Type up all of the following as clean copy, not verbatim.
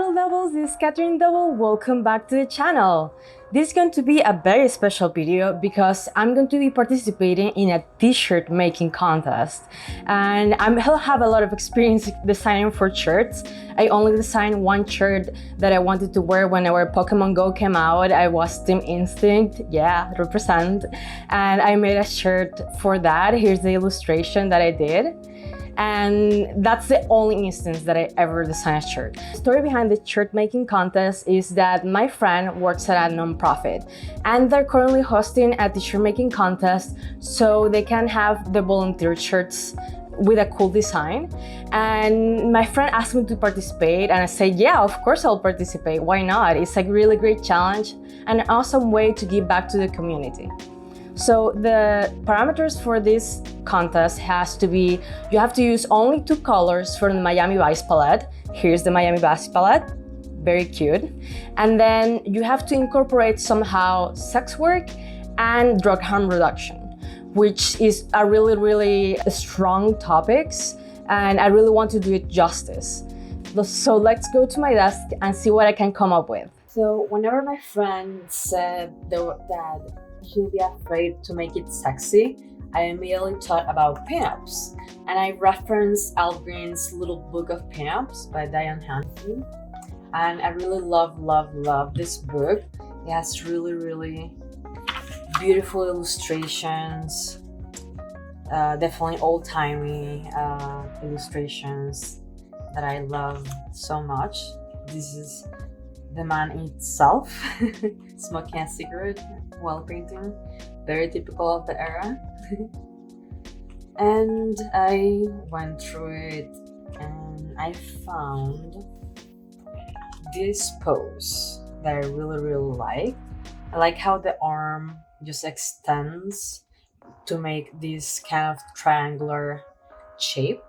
Hello Doubles, this is Katherine Double. Welcome back to the channel. This is going to be a very special video because I'm going to be participating in a t-shirt making contest. And I have a lot of experience designing for shirts. I only designed one shirt that I wanted to wear whenever Pokemon Go came out. I was Team Instinct, yeah, represent. And I made a shirt for that. Here's the illustration that I did. And that's the only instance that I ever designed a shirt. The story behind the shirt making contest is that my friend works at a nonprofit and they're currently hosting a t-shirt making contest so they can have the volunteer shirts with a cool design. And my friend asked me to participate and I said, yeah, of course I'll participate. Why not? It's a really great challenge and an awesome way to give back to the community. So the parameters for this contest has to be, you have to use only 2 colors from the Miami Vice palette. Here's the Miami Vice palette, very cute. And then you have to incorporate somehow sex work and drug harm reduction, which is a really strong topics, and I really want to do it justice. So let's go to my desk and see what I can come up with. So whenever my friend said that she shouldn't be afraid to make it sexy, I immediately thought about pinups, and I referenced Al Green's Little Book of Pinups by Diane Hansen, and I really love this book. It has really beautiful illustrations, definitely old-timey illustrations that I love so much. This is the man itself smoking a cigarette while painting, very typical of the era. And I went through it and I found this pose that I really like. I like how the arm just extends to make this kind of triangular shape.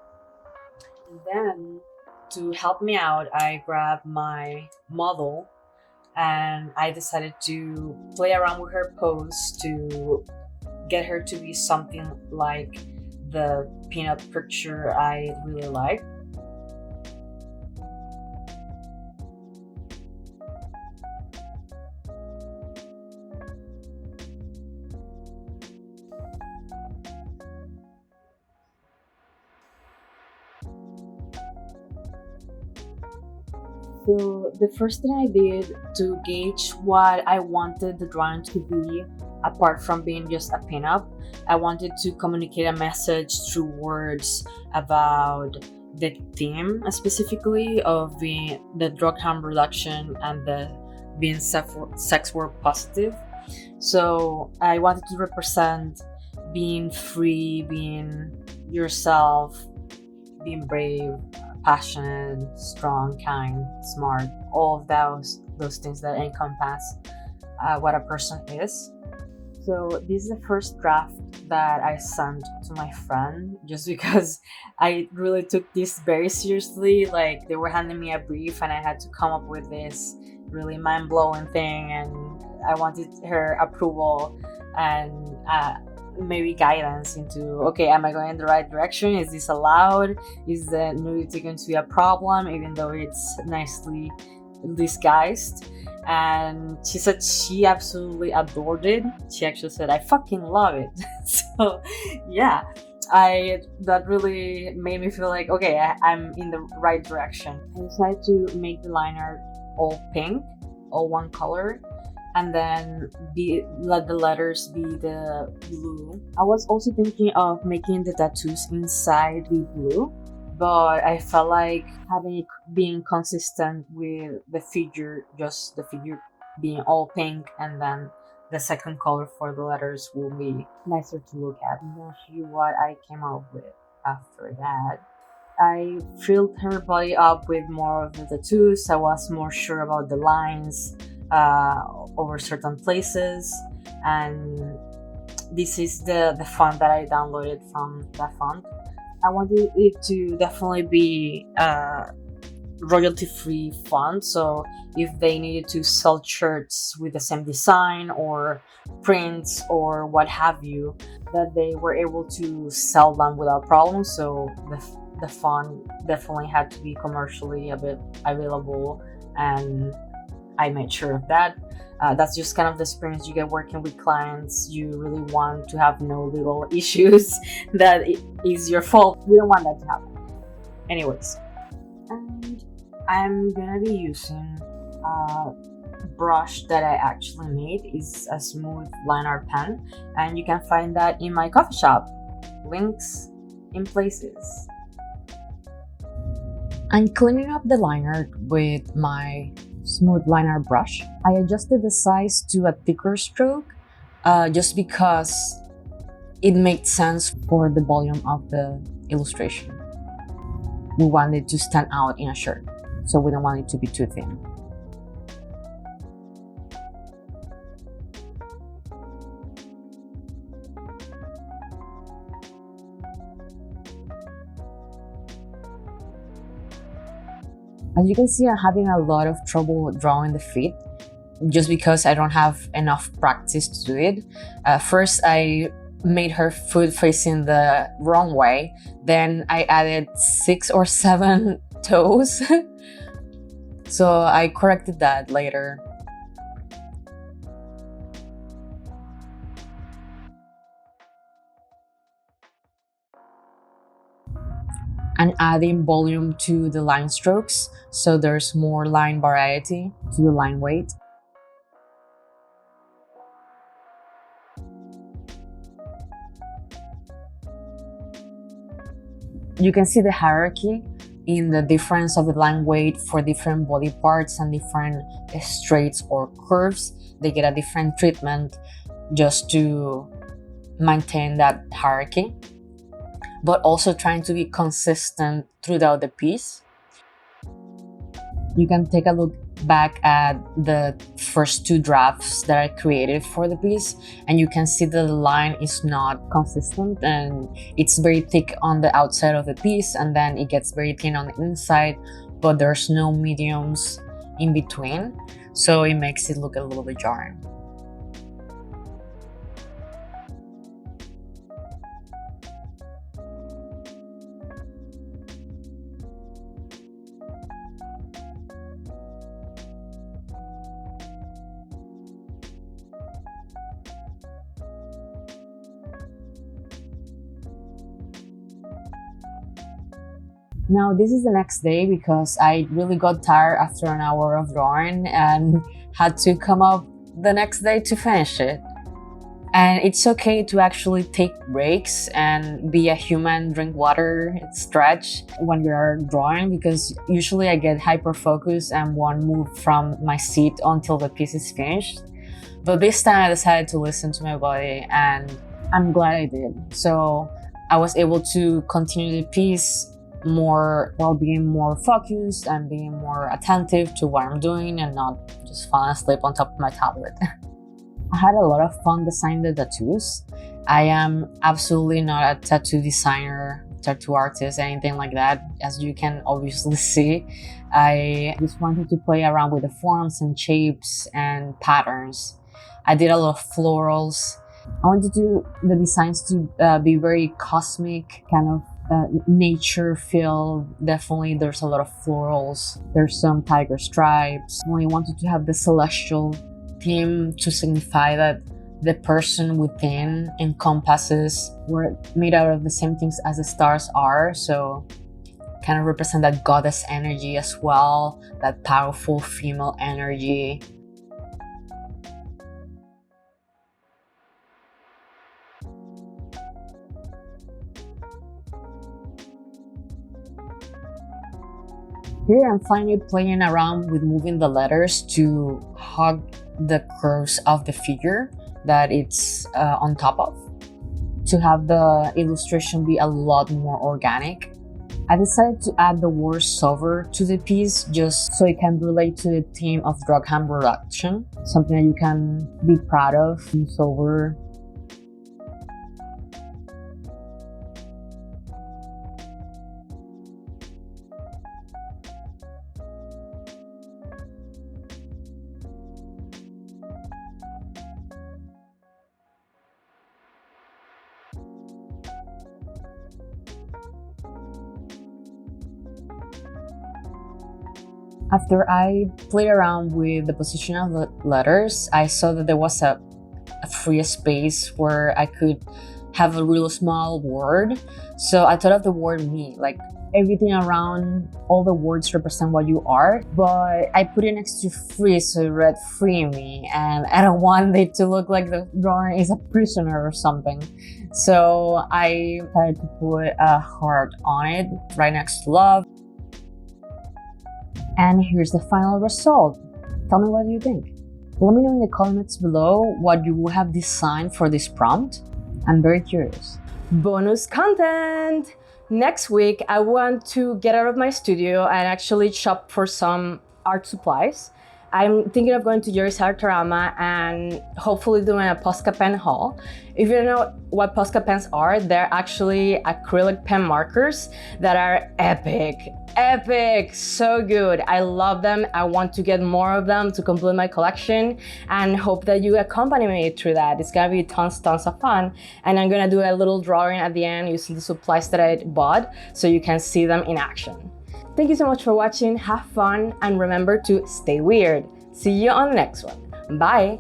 And then to help me out, I grabbed my model and I decided to play around with her pose to get her to be something like the pinup picture I really like. So the first thing I did to gauge what I wanted the drawing to be, apart from being just a pinup, I wanted to communicate a message through words about the theme specifically of being the drug harm reduction and the being sex work positive. So I wanted to represent being free, being yourself, being brave, passionate, strong, kind, smart, all of those things that encompass what a person is. So this is the first draft that I sent to my friend, just because I really took this very seriously. Like, they were handing me a brief and I had to come up with this really mind-blowing thing, and I wanted her approval and maybe guidance into, okay, am I going in the right direction? Is this allowed? Is the nudity going to be a problem, even though it's nicely disguised? And she said she absolutely adored it. She actually said, I fucking love it. So yeah, that really made me feel like, okay, I'm in the right direction. I decided to make the line art all pink, all one color, and then let the letters be the blue. I was also thinking of making the tattoos inside the blue, but I felt like being consistent with the figure, just the figure being all pink, and then the second color for the letters will be nicer to look at. I'm gonna show you what I came up with after that. I filled her body up with more of the tattoos. I was more sure about the lines over certain places, and this is the font that I downloaded from that font. I wanted it to definitely be royalty-free font, so if they needed to sell shirts with the same design or prints or what have you, that they were able to sell them without problem. So the font definitely had to be commercially a bit available and I made sure of that. That's just kind of the experience you get working with clients. You really want to have no legal issues that is your fault. You don't want that to happen. Anyways, and I'm gonna be using a brush that I actually made. Is a smooth liner pen, and you can find that in my coffee shop. Links in places. I'm cleaning up the liner with my smooth liner brush. I adjusted the size to a thicker stroke just because it made sense for the volume of the illustration. We want it to stand out in a shirt, so we don't want it to be too thin. As you can see, I'm having a lot of trouble drawing the feet just because I don't have enough practice to do it. First, I made her foot facing the wrong way. Then I added 6 or 7 toes. So I corrected that later. And adding volume to the line strokes so there's more line variety to the line weight. You can see the hierarchy in the difference of the line weight for different body parts and different straights or curves. They get a different treatment just to maintain that hierarchy, but also trying to be consistent throughout the piece. You can take a look back at the first 2 drafts that I created for the piece, and you can see the line is not consistent and it's very thick on the outside of the piece, and then it gets very thin on the inside, but there's no mediums in between, so it makes it look a little bit jarring. Now this is the next day because I really got tired after an hour of drawing and had to come up the next day to finish it. And it's okay to actually take breaks and be a human, drink water, stretch when you're drawing, because usually I get hyper focused and won't move from my seat until the piece is finished. But this time I decided to listen to my body, and I'm glad I did. So I was able to continue the piece more while being more focused and being more attentive to what I'm doing and not just falling asleep on top of my tablet. I had a lot of fun designing the tattoos. I am absolutely not a tattoo designer, tattoo artist, anything like that, as you can obviously see. I just wanted to play around with the forms and shapes and patterns. I did a lot of florals. I wanted the designs to be very cosmic, kind of nature feel. Definitely there's a lot of florals, there's some tiger stripes. I wanted to have the celestial theme to signify that the person within encompasses, we're made out of the same things as the stars are, so kind of represent that goddess energy as well, that powerful female energy. Here I'm finally playing around with moving the letters to hug the curves of the figure that it's on top of, to have the illustration be a lot more organic. I decided to add the word sober to the piece just so it can relate to the theme of drug harm reduction, something that you can be proud of, being sober. After I played around with the position of the letters, I saw that there was a free space where I could have a real small word. So I thought of the word me, like everything around all the words represent what you are, but I put it next to free, so it read free me, and I don't want it to look like the drawing is a prisoner or something. So I tried to put a heart on it right next to love. And here's the final result. Tell me, what do you think? Let me know in the comments below what you would have designed for this prompt. I'm very curious. Bonus content! Next week, I want to get out of my studio and actually shop for some art supplies. I'm thinking of going to Jerry's Artarama and hopefully doing a Posca pen haul. If you don't know what Posca pens are, they're actually acrylic pen markers that are epic. Epic, so good. I love them. I want to get more of them to complete my collection, and hope that you accompany me through that. It's gonna be tons of fun, and I'm gonna do a little drawing at the end using the supplies that I bought so you can see them in action. Thank you so much for watching. Have fun, and remember to stay weird. See you on the next one. Bye.